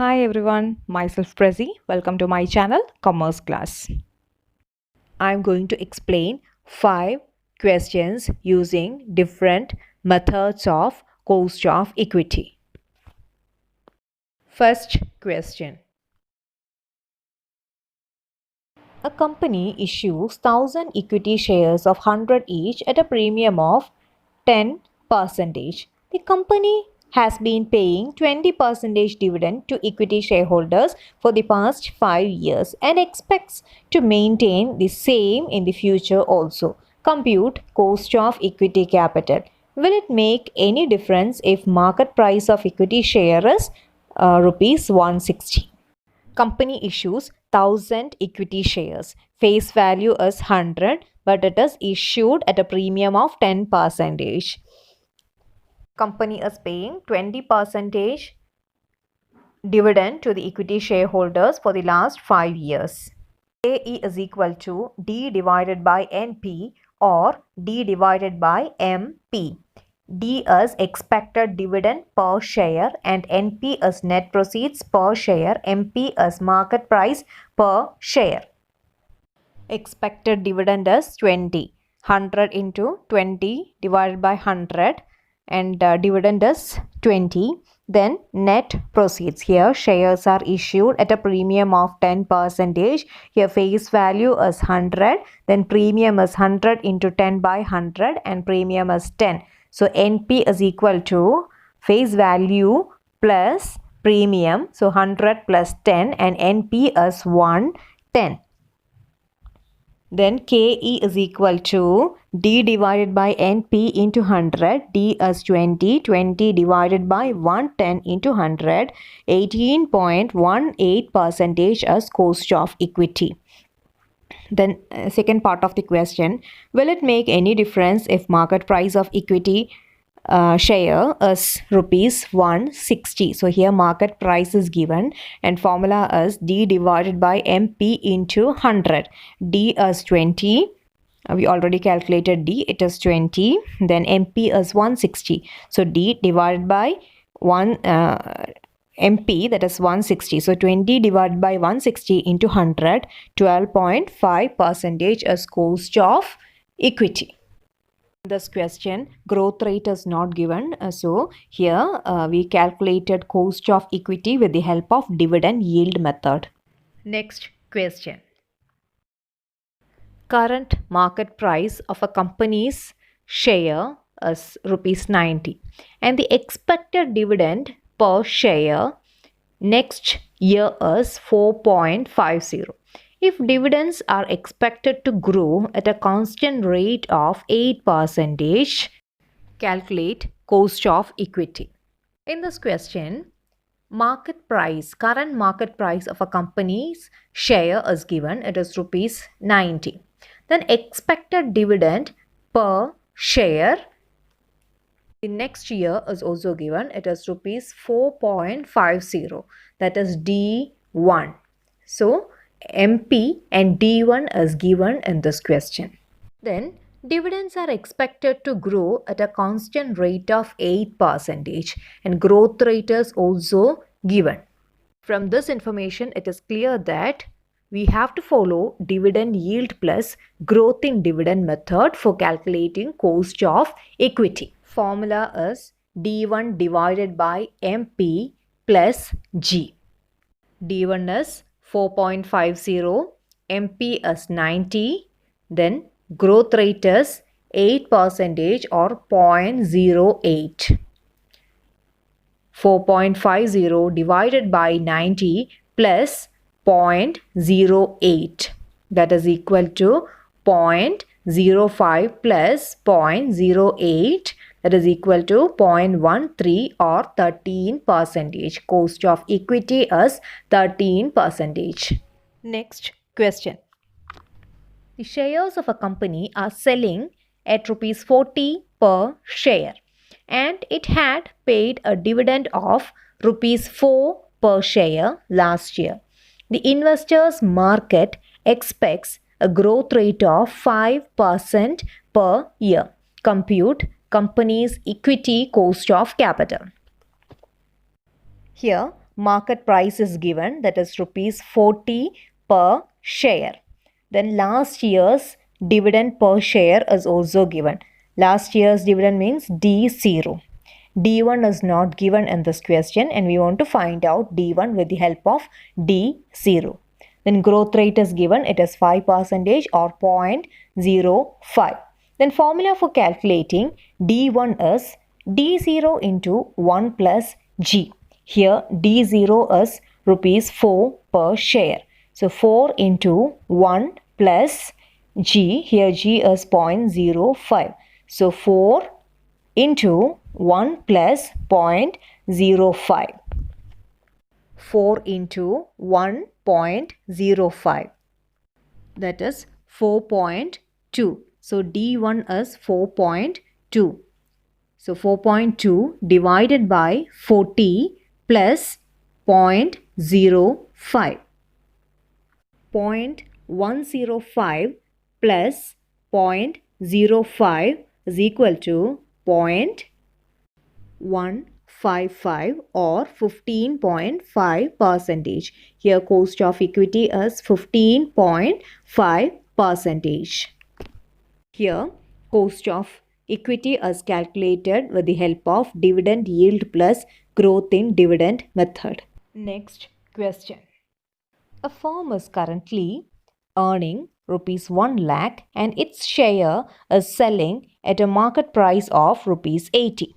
Hi everyone, myself Prezi. Welcome to my channel Commerce Class. I'm going to explain 5 questions using different methods of cost of equity. First question. A company issues 1000 equity shares of 100 each at a premium of 10%. The company has been paying 20% dividend to equity shareholders for the past 5 years and expects to maintain the same in the future also. Compute cost of equity capital. Will it make any difference if market price of equity share is rupees 160? Company issues 1000 equity shares. Face value is 100, but it is issued at a premium of 10%. Company is paying 20% dividend to the equity shareholders for the last 5 years. AE is equal to D divided by NP or D divided by MP. D is expected dividend per share and NP is net proceeds per share. MP is market price per share. Expected dividend is 20. 100 into 20 divided by 100 and dividend is 20. Then net proceeds. Here shares are issued at a premium of 10%. Here face value is 100. Then premium is 100 into 10 by 100 and premium is 10. So NP is equal to face value plus premium. So 100 plus 10 and NP is 110. Then KE is equal to D divided by NP into 100. D is 20. 20 divided by 110 into 100. 18.18% as cost of equity. Then second part of the question. Will it make any difference if market price of equity share is rupees 160? So here market price is given and formula is D divided by MP into 100. D is 20. We already calculated D, it is 20. Then MP is 160. So D divided by 1 MP, that is 160. So 20 divided by 160 into 100, 12.5% as cost of equity. This question, growth rate is not given. So here we calculated cost of equity with the help of dividend yield method. Next question. Current market price of a company's share is rupees 90 and the expected dividend per share next year is 4.50. If dividends are expected to grow at a constant rate of 8%, calculate cost of equity. In this question, current market price of a company's share is given. It is rupees 90. Then expected dividend per share the next year is also given. It is rupees 4.50. That is D1. So MP and D1 is given in this question. Then dividends are expected to grow at a constant rate of 8% and growth rate is also given. From this information, it is clear that we have to follow dividend yield plus growth in dividend method for calculating cost of equity. Formula is D1 divided by MP plus G. D1 is 4.50, MP is 90, then growth rate is 8% or 0.08. 4.50 divided by 90 plus 0.08, that is equal to 0.05 plus 0.08, that is equal to 0.13 or 13%. Cost of equity is 13%. Next question. The shares of a company are selling at rupees 40 per share and it had paid a dividend of rupees 4 per share last year. The investors market expects a growth rate of 5% per year. Compute company's equity cost of capital. Here market price is given, that is rupees 40 per share. Then last year's dividend per share is also given. Last year's dividend means D0. D1 is not given in this question and we want to find out D1 with the help of D0. Then growth rate is given, it is 5% or 0.05. Then formula for calculating D1 is D0 into 1 plus G. Here D0 is rupees 4 per share. So 4 into 1 plus G, here G is 0.05. So 4 into 1 plus 0.05. 4 into 1.05. That is 4.2. So D1 is 4.2. So 4.2 divided by 40 plus 0.05. 0.105 plus 0.05 is equal to 0.155 or 15.5%. Here cost of equity is 15.5%. Here cost of equity is calculated with the help of dividend yield plus growth in dividend method. Next question. A firm is currently earning rupees 1 lakh and its share is selling at a market price of rupees 80.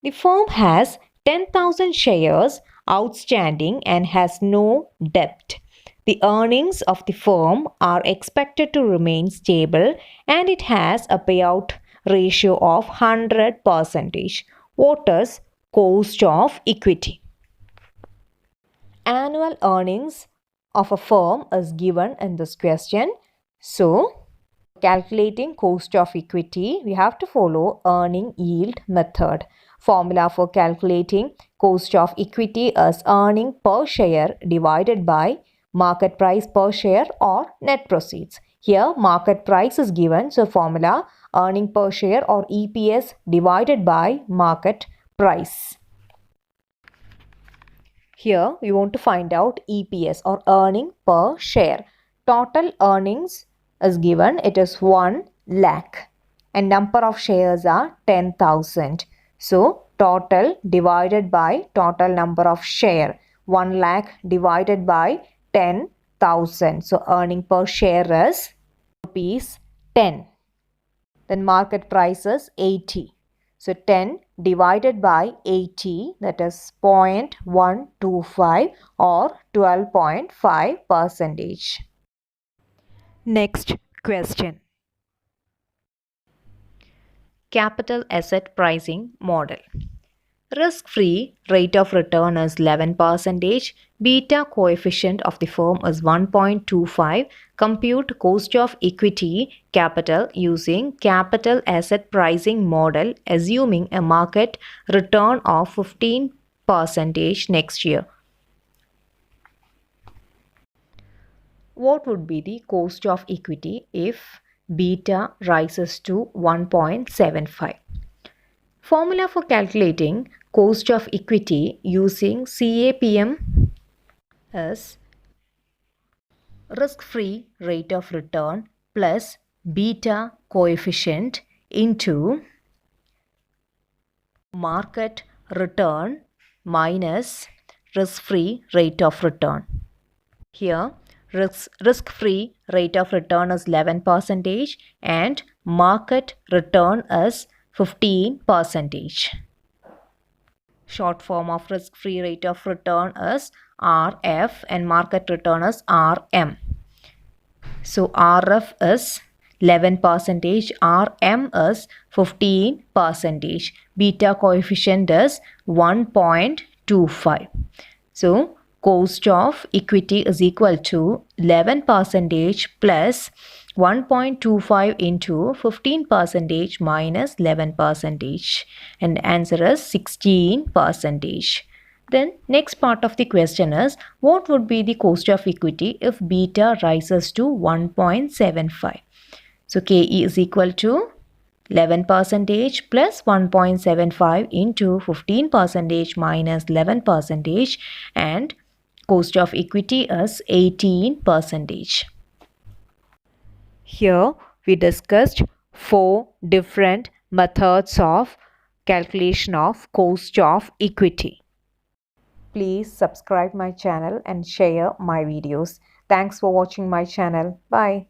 The firm has 10,000 shares outstanding and has no debt. The earnings of the firm are expected to remain stable and it has a payout ratio of 100%. What is cost of equity? Annual earnings of a firm is given in this question. So, calculating cost of equity, we have to follow earning yield method. Formula for calculating cost of equity is earning per share divided by market price per share or net proceeds. Here market price is given, so formula earning per share or EPS divided by market price. Here we want to find out EPS or earning per share. Total earnings is given, it is 1 lakh and number of shares are 10,000. So total divided by total number of share, 1 lakh divided by 10,000. So earning per share is rupees 10. Then market price is 80. So 10 divided by 80, that is 0.125 or 12.5%. Next question. Capital asset pricing model. Risk-free rate of return is 11%. Beta coefficient of the firm is 1.25. Compute cost of equity capital using capital asset pricing model assuming a market return of 15% next year. What would be the cost of equity if beta rises to 1.75? Formula for calculating cost of equity using CAPM is risk-free rate of return plus beta coefficient into market return minus risk-free rate of return. Here risk-free rate of return is 11% and market return is 15%. Short form of risk-free rate of return is RF and market return is RM. So RF is 11%, RM is 15%. Beta coefficient is 1.25. So cost of equity is equal to 11% plus 1.25 into 15% minus 11%, and answer is 16%. Then next part of the question is, what would be the cost of equity if beta rises to 1.75? So KE is equal to 11 percentage plus 1.75 into 15 percentage minus 11 percentage, and cost of equity is 18 percentage. Here we discussed 4 different methods of calculation of cost of equity. Please subscribe my channel and share my videos. Thanks for watching my channel. Bye.